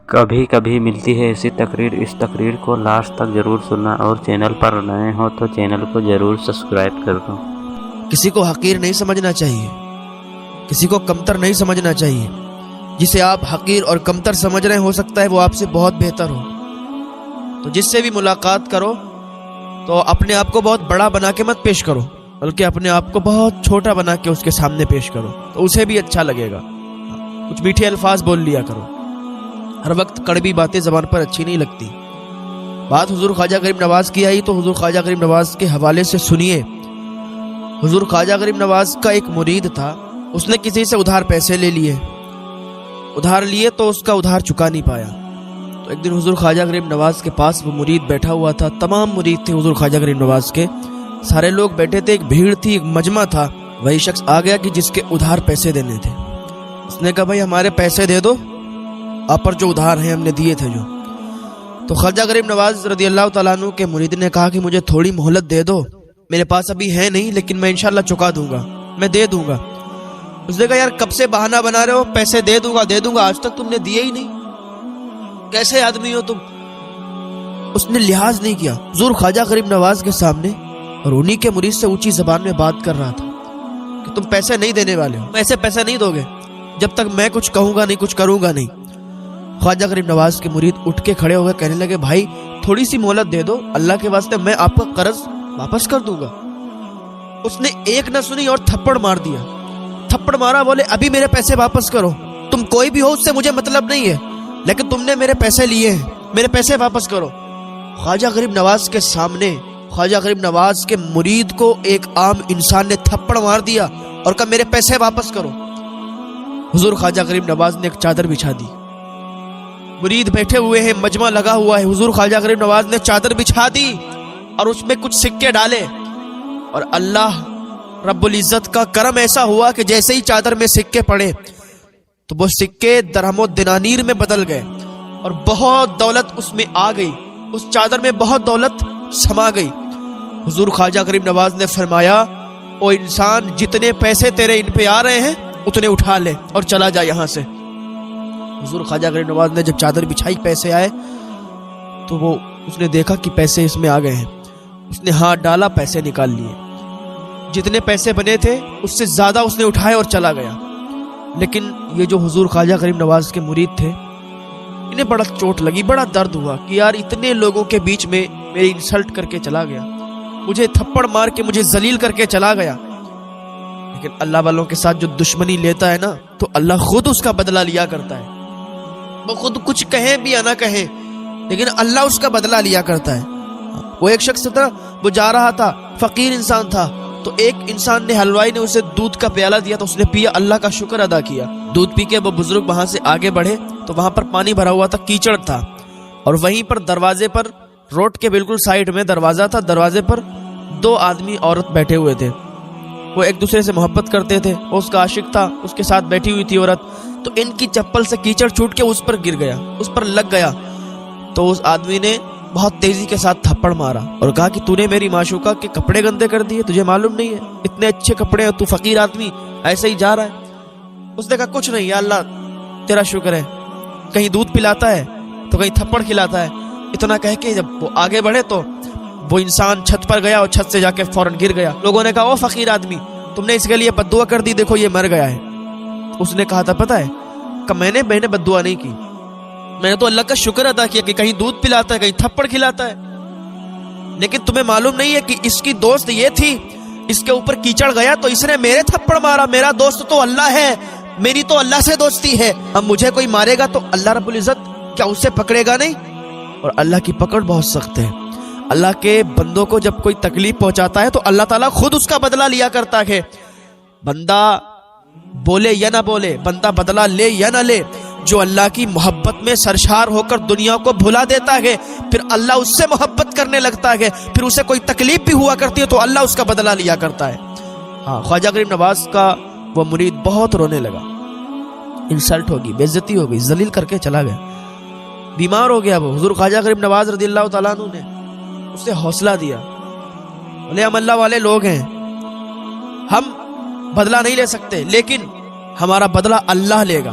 کبھی کبھی ملتی ہے ایسی تقریر، اس تقریر کو لاسٹ تک ضرور سننا، اور چینل پر نئے ہو تو چینل کو ضرور سبسکرائب کر دو۔ کسی کو حقیر نہیں سمجھنا چاہیے، کسی کو کمتر نہیں سمجھنا چاہیے۔ جسے آپ حقیر اور کمتر سمجھ رہے ہیں، ہو سکتا ہے وہ آپ سے بہت بہتر ہو۔ تو جس سے بھی ملاقات کرو تو اپنے آپ کو بہت بڑا بنا کے مت پیش کرو، بلکہ اپنے آپ کو بہت چھوٹا بنا کے اس کے سامنے پیش کرو، تو اسے بھی اچھا لگے گا۔ کچھ میٹھے الفاظ بول لیا کرو، ہر وقت کڑوی باتیں زبان پر اچھی نہیں لگتی۔ بات حضور خواجہ غریب نواز کی آئی تو حضور خواجہ غریب نواز کے حوالے سے سنیے۔ حضور خواجہ غریب نواز کا ایک مرید تھا، اس نے کسی سے ادھار پیسے لے لیے تو اس کا ادھار چکا نہیں پایا۔ تو ایک دن حضور خواجہ غریب نواز کے پاس وہ مرید بیٹھا ہوا تھا، تمام مرید تھے حضور خواجہ غریب نواز کے، سارے لوگ بیٹھے تھے، ایک بھیڑ تھی، ایک مجمع تھا۔ وہی شخص آ گیا کہ جس کے ادھار پیسے دینے تھے۔ اس نے کہا بھائی ہمارے پیسے دے دو، آپ پر جو ادھار ہیں ہم نے دیے تھے جو۔ تو خواجہ غریب نواز رضی اللہ تعالیٰ عنہ کے مرید نے کہا کہ مجھے تھوڑی مہلت دے دو، میرے پاس ابھی ہے نہیں، لیکن میں انشاءاللہ چکا دوں گا، میں دے دوں گا۔ اس نے کہا یار کب سے بہانہ بنا رہے ہو، پیسے دے دوں گا، آج تک تم نے دیے ہی نہیں، کیسے آدمی ہو تم؟ اس نے لحاظ نہیں کیا حضور خواجہ غریب نواز کے سامنے، اور انہی کے مرید سے اونچی زبان میں بات کر رہا تھا کہ تم پیسے نہیں دینے والے ہو، ایسے پیسے نہیں دو گے جب تک میں کچھ کہوں گا نہیں، کچھ کروں گا نہیں۔ خواجہ غریب نواز کے مرید اٹھ کے کھڑے ہو گئے، کہنے لگے بھائی تھوڑی سی مہلت دے دو، اللہ کے واسطے میں آپ کا قرض واپس کر دوں گا۔ اس نے ایک نہ سنی اور تھپڑ مار دیا، تھپڑ مارا، بولے ابھی میرے پیسے واپس کرو، تم کوئی بھی ہو اس سے مجھے مطلب نہیں ہے، لیکن تم نے میرے پیسے لیے ہیں، میرے پیسے واپس کرو۔ خواجہ غریب نواز کے سامنے خواجہ غریب نواز کے مرید کو ایک عام انسان نے تھپڑ مار دیا اور کہا میرے پیسے واپس کرو۔ حضور خواجہ غریب نواز نے ایک چادر بچھا دی، مرید بیٹھے ہوئے ہیں، مجمع لگا ہوا ہے، حضور خواجہ غریب نواز نے چادر بچھا دی اور اس میں کچھ سکے ڈالے، اور اللہ رب العزت کا کرم ایسا ہوا کہ جیسے ہی چادر میں سکے پڑے تو وہ سکے درہم و دنانیر میں بدل گئے، اور بہت دولت اس میں آ گئی، اس چادر میں بہت دولت سما گئی۔ حضور خواجہ غریب نواز نے فرمایا او انسان، جتنے پیسے تیرے ان پہ آ رہے ہیں اتنے اٹھا لے اور چلا جا یہاں سے۔ حضور خواجہ غریب نواز نے جب چادر بچھائی، پیسے آئے تو اس نے دیکھا کہ پیسے اس میں آ گئے ہیں، اس نے ہاتھ ڈالا، پیسے نکال لیے، جتنے پیسے بنے تھے اس سے زیادہ اس نے اٹھائے اور چلا گیا۔ لیکن یہ جو حضور خواجہ غریب نواز کے مرید تھے، انہیں بڑا چوٹ لگی، بڑا درد ہوا کہ یار اتنے لوگوں کے بیچ میں میری انسلٹ کر کے چلا گیا، مجھے تھپڑ مار کے مجھے ذلیل کر کے چلا گیا۔ لیکن اللہ والوں کے ساتھ جو دشمنی لیتا ہے نا، تو اللہ خود اس کا بدلہ لیا کرتا ہے، وہ خود کچھ کہیں بھی یا نہ کہیں، لیکن اللہ اس کا بدلہ لیا کرتا ہے۔ وہ ایک شخص تھا، وہ جا رہا تھا، فقیر انسان تھا، تو ایک انسان نے، حلوائی نے اسے دودھ کا پیالہ دیا تو اس نے پیا، اللہ کا شکر ادا کیا۔ دودھ پی کے وہ بزرگ وہاں سے آگے بڑھے تو وہاں پر پانی بھرا ہوا تھا، کیچڑ تھا، اور وہیں پر دروازے پر، روڈ کے بالکل سائیڈ میں دروازہ تھا، دروازے پر دو آدمی عورت بیٹھے ہوئے تھے، وہ ایک دوسرے سے محبت کرتے تھے، وہ اس کا عاشق تھا، اس کے ساتھ بیٹھی ہوئی تھی عورت، تو ان کی چپل سے کیچڑ چھوٹ کے اس پر گر گیا، اس پر لگ گیا، تو اس آدمی نے بہت تیزی کے ساتھ تھپڑ مارا اور کہا کہ تو نے میری معشوقہ کے کپڑے گندے کر دیے، تجھے معلوم نہیں ہے اتنے اچھے کپڑے ہیں، تو فقیر آدمی ایسے ہی جا رہا ہے۔ اس نے کہا کچھ نہیں یا اللہ تیرا شکر ہے، کہیں دودھ پلاتا ہے تو کہیں تھپڑ کھلاتا ہے۔ اتنا کہہ کے جب وہ آگے بڑھے تو وہ انسان چھت پر گیا اور چھت سے جا کے فوراً گر گیا۔ لوگوں نے کہا او فقیر آدمی، تم نے اس کے لیے بد دعا کر دی، دیکھو یہ مر گیا ہے۔ اس نے کہا تھا پتہ ہے کہ میں نے بد دعا نہیں کی، میں نے تو اللہ کا شکر ادا کیا کہ کہیں دودھ پلاتا ہے، کہیں تھپڑ کھلاتا ہے، لیکن تمہیں معلوم نہیں ہے کہ اس کی دوست یہ تھی، اس کے اوپر کیچڑ گیا تو اس نے میرے تھپڑ مارا، میرا دوست تو اللہ ہے، میری تو اللہ سے دوستی ہے، اب مجھے کوئی مارے گا تو اللہ رب العزت کیا اسے پکڑے گا نہیں؟ اور اللہ کی پکڑ بہت سخت ہے، اللہ کے بندوں کو جب کوئی تکلیف پہنچاتا ہے تو اللہ تعالیٰ خود اس کا بدلہ لیا کرتا ہے۔ بندہ بولے یا نہ بولے، بندہ بدلہ لے یا نہ لے، جو اللہ کی محبت میں سرشار ہو کر دنیا کو بھلا دیتا ہے، پھر اللہ اس سے محبت کرنے لگتا ہے، پھر اسے کوئی تکلیف بھی ہوا کرتی ہے تو اللہ اس کا بدلہ لیا کرتا ہے۔ ہاں، خواجہ غریب نواز کا وہ مرید بہت رونے لگا، انسلٹ ہوگی، بے عزتی ہو گئی، ذلیل کر کے چلا گیا، بیمار ہو گیا وہ۔ حضور خواجہ غریب نواز رضی اللہ تعالیٰ عنہ نے اسے حوصلہ دیا، بولے ہم اللہ والے لوگ ہیں، ہم بدلہ نہیں لے سکتے، لیکن ہمارا بدلہ اللہ لے گا۔